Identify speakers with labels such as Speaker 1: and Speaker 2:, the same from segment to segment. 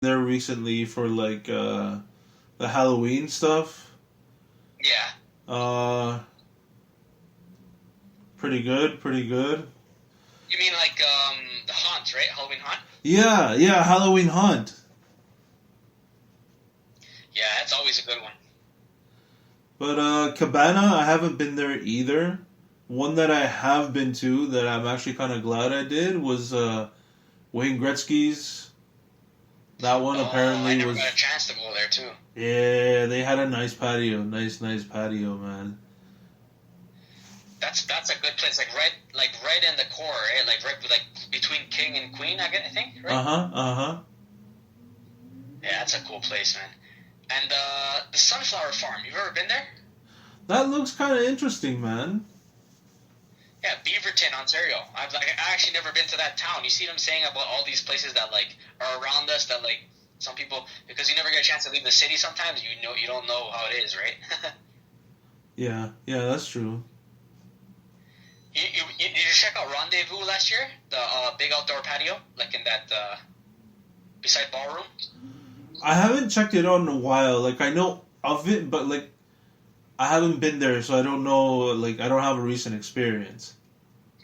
Speaker 1: there recently for like the Halloween stuff.
Speaker 2: Yeah.
Speaker 1: Uh, Pretty good, pretty good.
Speaker 2: You mean like the haunt, right? Halloween haunt?
Speaker 1: Yeah, yeah, Halloween Hunt.
Speaker 2: Yeah, that's always a good one.
Speaker 1: But Cabana, I haven't been there either. One that I have been to that I'm actually kind of glad I did was Wayne Gretzky's. That one
Speaker 2: Oh, I
Speaker 1: apparently
Speaker 2: never got a
Speaker 1: was.
Speaker 2: chance to go there too.
Speaker 1: Yeah, they had a nice patio, nice patio, man.
Speaker 2: That's a good place, like right in the core, right? Like between King and Queen, I think, right?
Speaker 1: Uh huh, uh huh.
Speaker 2: Yeah, that's a cool place, man. And the Sunflower Farm, you've ever been there?
Speaker 1: That looks kind of interesting, man.
Speaker 2: Yeah, Beaverton, Ontario. I actually never been to that town. You see what I'm saying about all these places that like are around us that like some people because you never get a chance to leave the city. Sometimes you don't know how it is, right?
Speaker 1: Yeah, yeah, that's true.
Speaker 2: Did you check out Rendezvous last year? The big outdoor patio, like in that beside ballroom.
Speaker 1: I haven't checked it out in a while. Like I know of it, but like I haven't been there, so I don't know. Like I don't have a recent experience.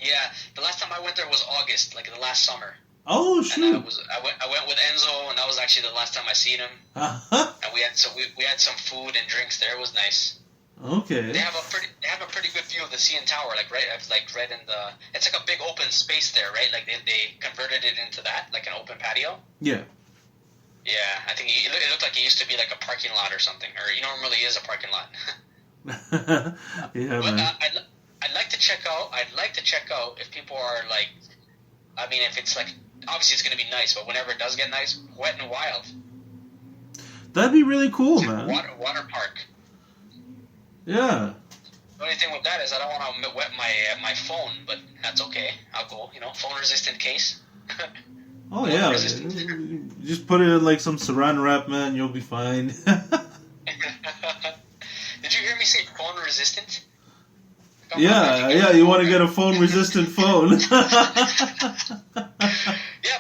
Speaker 2: Yeah, the last time I went there was August, like the last summer,
Speaker 1: Oh
Speaker 2: and
Speaker 1: shoot!
Speaker 2: I went with Enzo, and that was actually the last time I seen him. And we had some food and drinks there. It was nice.
Speaker 1: Okay.
Speaker 2: They have a pretty good view of the CN Tower, like right in the. It's like a big open space there, right? Like they converted it into that, like an open patio.
Speaker 1: Yeah.
Speaker 2: Yeah, I think it looked like it used to be like a parking lot or something, or normally is a parking lot.
Speaker 1: Yeah,
Speaker 2: But
Speaker 1: man.
Speaker 2: I'd like to check out. I'd like to check out if people are like. I mean, if it's like obviously it's going to be nice, but whenever it does get nice, Wet and Wild,
Speaker 1: That'd be really cool,
Speaker 2: it's like a
Speaker 1: man.
Speaker 2: water park.
Speaker 1: Yeah.
Speaker 2: The only thing with that is I don't want to wet my phone, but that's okay. I'll go. Phone resistant case.
Speaker 1: Oh
Speaker 2: Water
Speaker 1: yeah.
Speaker 2: resistant.
Speaker 1: Just put it in like some saran wrap, man. You'll be fine.
Speaker 2: Did you hear me say phone resistant?
Speaker 1: Yeah, yeah. You want to get a phone resistant phone?
Speaker 2: Yeah,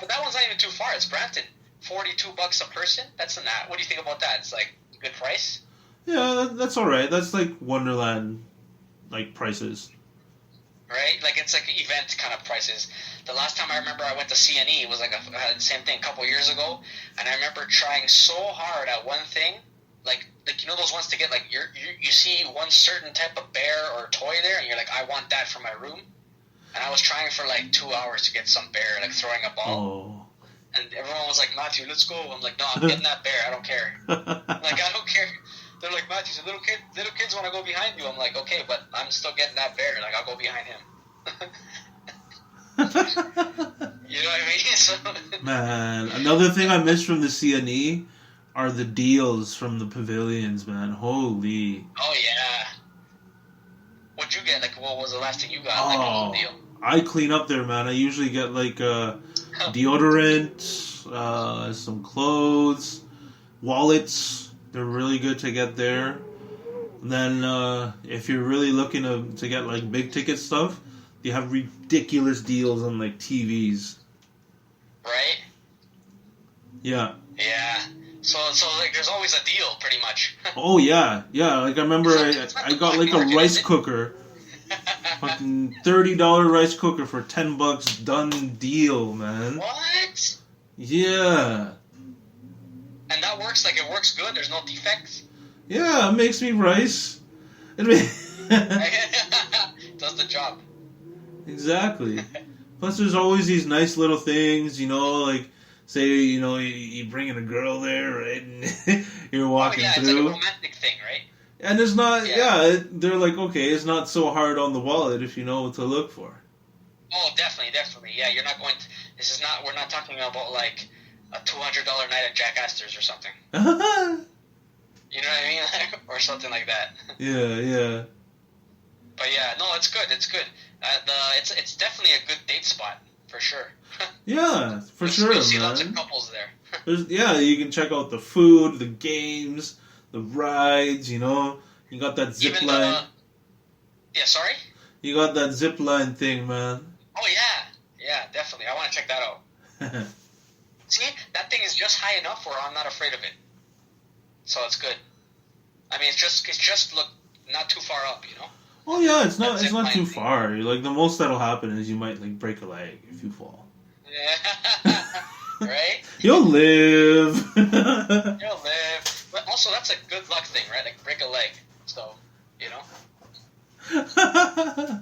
Speaker 2: but that one's not even too far. It's Brampton. $42 a person. That's not. What do you think about that? It's like a good price,
Speaker 1: Yeah, that's all right. That's like Wonderland, like prices.
Speaker 2: right? Like it's like event kind of prices. The last time I remember I went to CNE, it was like same thing a couple years ago, and I remember trying so hard at one thing, like those ones to get like you see one certain type of bear or toy there, and you're like, I want that for my room. And I was trying for like 2 hours to get some bear, like throwing a ball.
Speaker 1: Oh.
Speaker 2: And everyone was like, Matthew, let's go. I'm like, no, I'm getting that bear. I don't care. Like, I don't care. They're like, Matthew, so little kids want to go behind you. I'm like, okay, but I'm still getting that bear. Like, I'll go behind him. You know what I mean? So,
Speaker 1: Man, another thing I miss from the CNE are the deals from the pavilions, man. Holy.
Speaker 2: oh, yeah. What'd you get? Like, what was the last thing you got? Like, a little
Speaker 1: Oh,
Speaker 2: deal.
Speaker 1: I clean up there, man. I usually get like deodorant, some clothes, wallets. They're really good to get there. And then if you're really looking to get like big ticket stuff, they have ridiculous deals on like TVs.
Speaker 2: Right?
Speaker 1: Yeah.
Speaker 2: Yeah. So like, there's always a deal, pretty much.
Speaker 1: Oh yeah, yeah. Like I remember,
Speaker 2: It's not
Speaker 1: I
Speaker 2: the
Speaker 1: got
Speaker 2: black
Speaker 1: like a
Speaker 2: market, is
Speaker 1: rice
Speaker 2: it?
Speaker 1: cooker, fucking $30 rice cooker for $10. Done deal, man.
Speaker 2: What?
Speaker 1: Yeah,
Speaker 2: And that works? Like, it works good? There's no defects?
Speaker 1: yeah. It makes me rice. It
Speaker 2: Does the job.
Speaker 1: exactly. Plus, there's always these nice little things, like say, you bring in a girl there, right? And you're
Speaker 2: Oh
Speaker 1: walking
Speaker 2: yeah, it's like a
Speaker 1: through,
Speaker 2: romantic thing, right?
Speaker 1: and it's not.
Speaker 2: Yeah.
Speaker 1: Yeah, they're like, okay, it's not so hard on the wallet if you know what to look for.
Speaker 2: Oh, definitely. Yeah, you're not going to. This is not. We're not talking about like a $200 night at Jack Astor's or something. You know what I mean? Or something like that.
Speaker 1: Yeah.
Speaker 2: But yeah, no, it's good. It's good. It's definitely a good date spot for sure.
Speaker 1: Yeah, for sure,
Speaker 2: You'll see lots of
Speaker 1: man.
Speaker 2: couples there.
Speaker 1: Yeah, you can check out the food, the games, the rides. You got that zip
Speaker 2: Even
Speaker 1: line.
Speaker 2: Yeah, sorry.
Speaker 1: You got that zip line thing, man.
Speaker 2: Oh yeah, definitely. I want to check that out. See, that thing is just high enough where I'm not afraid of it. So it's good. I mean, it's just look not too far up, you know.
Speaker 1: Oh yeah, it's not too far. Like the most that'll happen is you might like break a leg if you fall.
Speaker 2: Yeah. Right?
Speaker 1: You'll live.
Speaker 2: You'll live. But also, that's a good luck thing, right? Like break a leg. So, you know.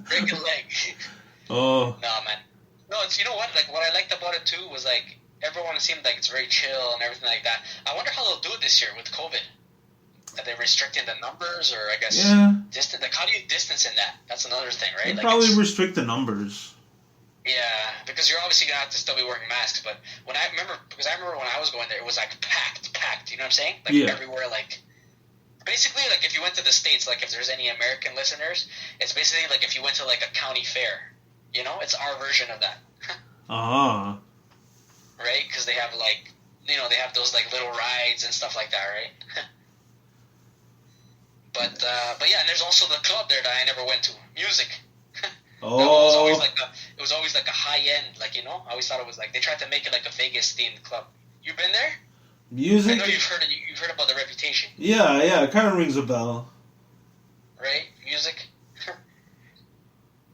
Speaker 2: Break a leg.
Speaker 1: Oh.
Speaker 2: No, man. No, it's, you know what? Like, what I liked about it, too, was, like, everyone seemed like it's very chill and everything like that. I wonder how they'll do it this year with COVID. Are they restricting the numbers, or, I guess, distance? Like, how do you distance in that? That's another thing, right?
Speaker 1: They
Speaker 2: like,
Speaker 1: probably restrict the numbers.
Speaker 2: Yeah, because you're obviously going to have to still be wearing masks, but I remember when I was going there, it was, like, packed, you know what I'm saying? Like, everywhere, like... Basically, like, if you went to the States, like, if there's any American listeners, it's basically like if you went to, like, a county fair. You know? It's our version of that.
Speaker 1: Ah.
Speaker 2: Right? Because they have, like, you know, they have those, like, little rides and stuff like that, right? But yeah, and there's also the club there that I never went to. Music.
Speaker 1: Oh.
Speaker 2: It was always like a high-end, like, you know? I always thought it was, like, they tried to make it like a Vegas-themed club. You been there?
Speaker 1: Music?
Speaker 2: I know you've heard about the reputation.
Speaker 1: Yeah, it kind of rings a bell.
Speaker 2: Right? Music?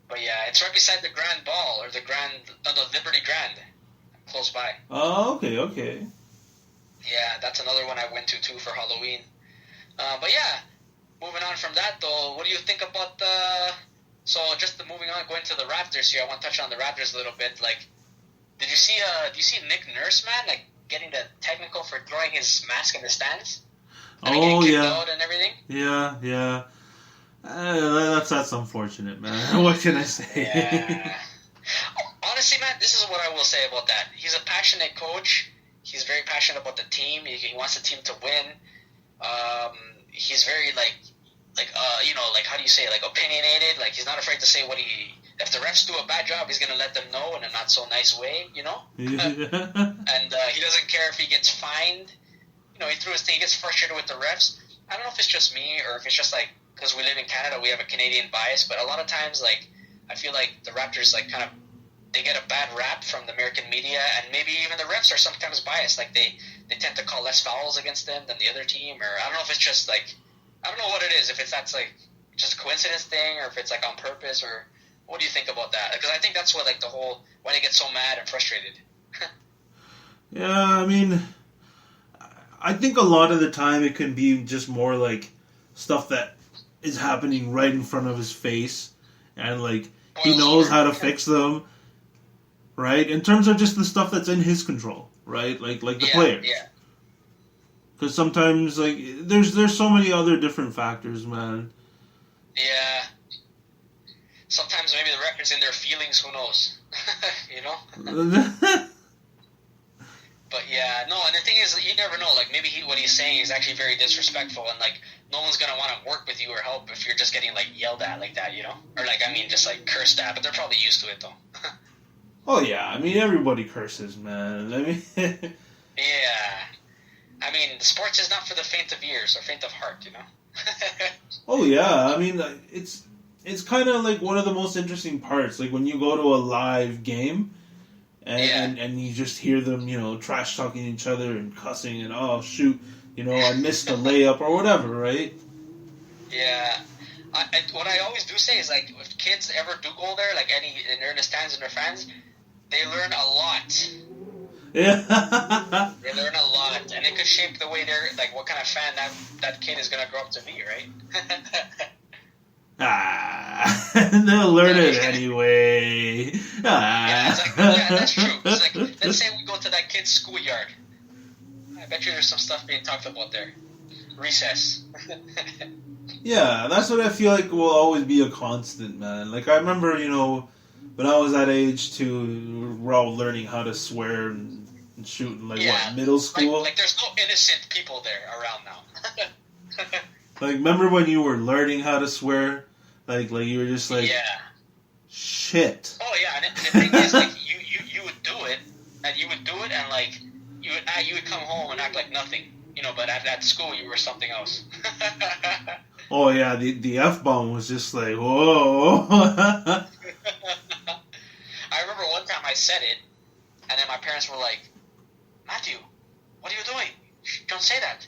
Speaker 2: But yeah, it's right beside the Grand Ball, or the Liberty Grand, close by.
Speaker 1: Oh, okay.
Speaker 2: Yeah, that's another one I went to, too, for Halloween. But yeah, moving on from that, though, what do you think about the... So, moving on, going to the Raptors here, I want to touch on the Raptors a little bit. Like, do you see Nick Nurse, man? Like, getting the technical for throwing his mask in the stands? And getting kicked out and everything?
Speaker 1: Yeah. That's unfortunate, man. What can I say?
Speaker 2: Yeah. Honestly, man, this is what I will say about that. He's a passionate coach. He's very passionate about the team. He wants the team to win. He's very, you know, like, how do you say, like, opinionated. Like, he's not afraid to say if the refs do a bad job, he's going to let them know in a not so nice way, you know? And he doesn't care if he gets fined. You know, he gets frustrated with the refs. I don't know if it's just me or if it's just, like, because we live in Canada, we have a Canadian bias, but a lot of times, like, I feel like the Raptors, like, kind of, they get a bad rap from the American media, and maybe even the refs are sometimes biased. Like, they tend to call less fouls against them than the other team, or I don't know if it's just, like, I don't know what it is, if that's, like, just a coincidence thing, or if it's, like, on purpose, or what do you think about that? Because I think that's what, like, why they get so mad and frustrated.
Speaker 1: Yeah, I mean, I think a lot of the time it can be just more, like, stuff that is happening right in front of his face, and, like, he knows how to fix them, right? In terms of just the stuff that's in his control, right? Like the players. Yeah. Because sometimes, like, there's so many other different factors, man.
Speaker 2: Yeah. Sometimes maybe the record's in their feelings, who knows? You know? But yeah, no, and the thing is, you never know. Like, maybe what he's saying is actually very disrespectful, and, like, no one's going to want to work with you or help if you're just getting, like, yelled at like that, you know? Or, like, I mean, just, like, cursed at, but they're probably used to it, though.
Speaker 1: Oh, yeah, I mean, everybody curses, man. I mean...
Speaker 2: Yeah. I mean, sports is not for the faint of ears or faint of heart, you know?
Speaker 1: Oh, yeah, I mean, it's kind of, like, one of the most interesting parts. Like, when you go to a live game... And you just hear them, you know, trash-talking each other and cussing and, oh, shoot, you know, I missed the layup or whatever, right?
Speaker 2: Yeah. What I always do say is, like, if kids ever do go there, like, and they're in the stands and they're fans, they learn a lot.
Speaker 1: Yeah.
Speaker 2: They learn a lot, and it could shape the way they're, like, what kind of fan that kid is going to grow up to be, right?
Speaker 1: They'll learn it anyway.
Speaker 2: Yeah, it's like, yeah, that's true. It's like, let's say we go to that kid's schoolyard. I bet you there's some stuff being talked about there. Recess.
Speaker 1: Yeah, that's what I feel like will always be a constant, man. Like, I remember, you know, when I was that age, too, we're all learning how to swear and shoot in, like, middle school?
Speaker 2: Like, there's no innocent people there around now.
Speaker 1: Like, remember when you were learning how to swear? Like you were just like, shit.
Speaker 2: Oh yeah, and the thing is, like, you would do it, and like you would come home and act like nothing, you know. But at school, you were something else.
Speaker 1: Oh yeah, the F-bomb was just like, whoa.
Speaker 2: I remember one time I said it, and then my parents were like, Matthew, what are you doing? Don't say that.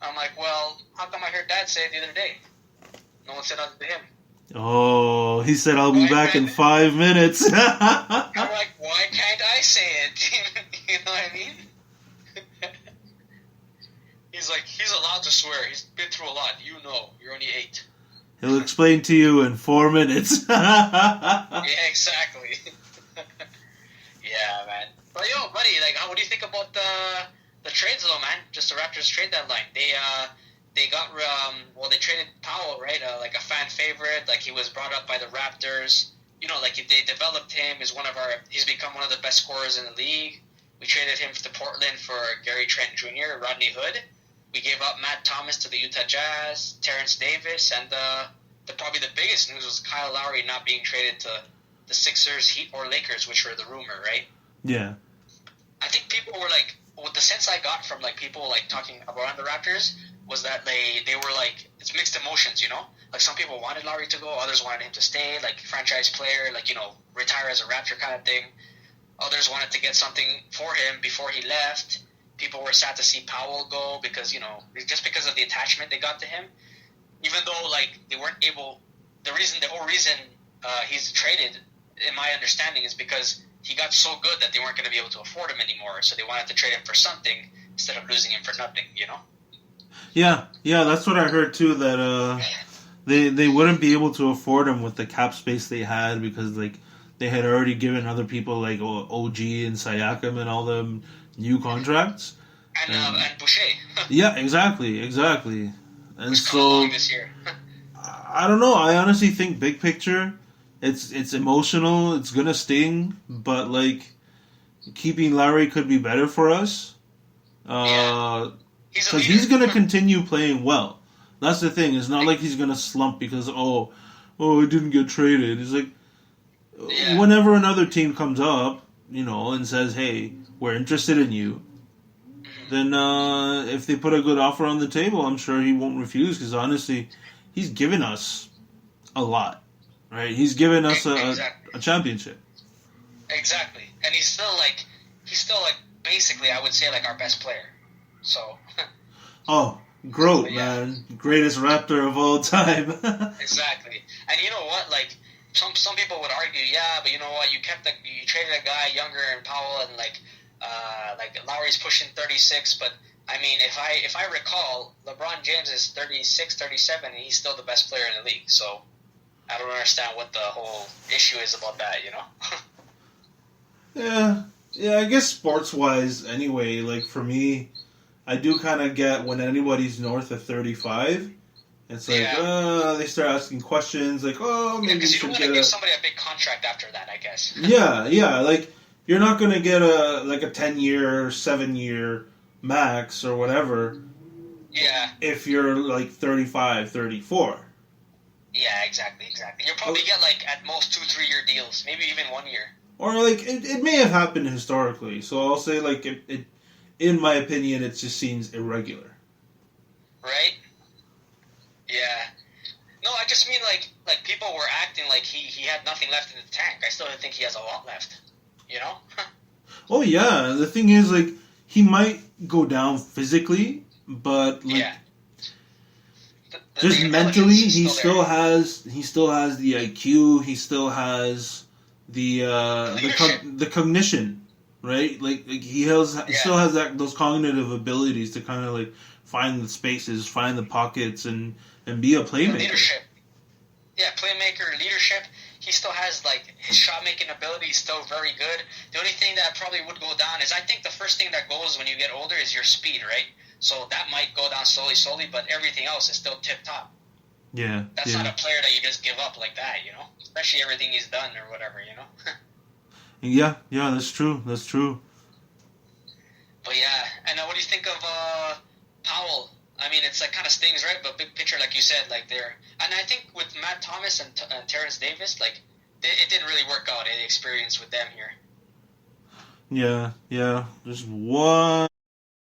Speaker 2: I'm like, well, how come I heard Dad say it the other day? No one said that to him.
Speaker 1: Oh, he said, I'll be
Speaker 2: Why
Speaker 1: back in
Speaker 2: can't-
Speaker 1: 5 minutes.
Speaker 2: I'm like, why can't I say it? You know what I mean? He's like, he's allowed to swear. He's been through a lot. You know, you're only 8.
Speaker 1: He'll explain to you in 4 minutes.
Speaker 2: Yeah, exactly. Yeah, man. But yo, buddy, like, what do you think about the trades, though, man? Just the Raptors trade deadline. They got they traded Powell, right? Like a fan favorite. Like he was brought up by the Raptors. You know, like they developed him as he's become one of the best scorers in the league. We traded him to Portland for Gary Trent Jr., Rodney Hood. We gave up Matt Thomas to the Utah Jazz, Terrence Davis, and probably the biggest news was Kyle Lowry not being traded to the Sixers, Heat, or Lakers, which were the rumor, right?
Speaker 1: Yeah.
Speaker 2: I think people were like, what the sense I got from like people like talking around the Raptors was that they were like, it's mixed emotions, you know? Like some people wanted Lowry to go, others wanted him to stay, like franchise player, like, you know, retire as a Raptor kind of thing. Others wanted to get something for him before he left. People were sad to see Powell go because, you know, just because of the attachment they got to him. Even though, like, they weren't able... The whole reason he's traded, in my understanding, is because he got so good that they weren't going to be able to afford him anymore. So they wanted to trade him for something instead of losing him for nothing, you know?
Speaker 1: Yeah, that's what I heard too, that they wouldn't be able to afford him with the cap space they had because, like, they had already given other people like OG and Siakam and all them new contracts.
Speaker 2: And Boucher.
Speaker 1: Yeah, exactly. And
Speaker 2: Who's
Speaker 1: so,
Speaker 2: along this year.
Speaker 1: I don't know. I honestly think big picture, it's emotional. It's gonna sting, but like keeping Larry could be better for us.
Speaker 2: Yeah.
Speaker 1: Because he's gonna continue playing well. That's the thing. It's not like he's gonna slump because it didn't get traded. It's like whenever another team comes up, you know, and says, "Hey, we're interested in you," then if they put a good offer on the table, I'm sure he won't refuse. Because honestly, he's given us a lot, right? He's given us a championship.
Speaker 2: Exactly, and he's still like basically, I would say, like our best player. So.
Speaker 1: Oh, Groat, man, greatest Raptor of all time.
Speaker 2: Exactly, and you know what? Like some people would argue, yeah, but you know what? You traded a guy younger and Powell, and like Lowry's pushing 36, but I mean, if I recall, LeBron James is 36, 37, and he's still the best player in the league. So I don't understand what the whole issue is about that, you know?
Speaker 1: Yeah. I guess sports-wise, anyway, like for me, I do kind of get when anybody's north of 35, it's like, they start asking questions, like, maybe
Speaker 2: because you
Speaker 1: should
Speaker 2: want to give somebody a big contract after that, I guess.
Speaker 1: Yeah, like, you're not going to get a 10-year, 7-year max or whatever.
Speaker 2: Yeah.
Speaker 1: If you're like 35, 34.
Speaker 2: Yeah, exactly. You'll probably get like at most 2-3 year deals, maybe even 1 year.
Speaker 1: Or like it may have happened historically, so I'll say like it in my opinion, it just seems irregular.
Speaker 2: Right? Yeah. No, I just mean like people were acting like he had nothing left in the tank. I still think he has a lot left. You know?
Speaker 1: Oh yeah, the thing is like he might go down physically, but like just mentally he still has the IQ, he still has the cognition, right? Like he still has those cognitive abilities to kind of like find the spaces, find the pockets, and be a playmaker.
Speaker 2: Leadership. Yeah, playmaker, leadership. He still has, like, his shot-making ability is still very good. The only thing that probably would go down is I think the first thing that goes when you get older is your speed, right? So that might go down slowly, but everything else is still tip-top.
Speaker 1: Yeah.
Speaker 2: That's not a player that you just give up like that, you know? Especially everything he's done or whatever, you know?
Speaker 1: Yeah, that's true.
Speaker 2: But yeah, and what do you think of Powell? I mean, it's like kind of stings, right? But big picture, like you said, like they're... And I think with Matt Thomas and Terrence Davis, like, it didn't really work out, the experience with them here.
Speaker 1: Yeah. There's one...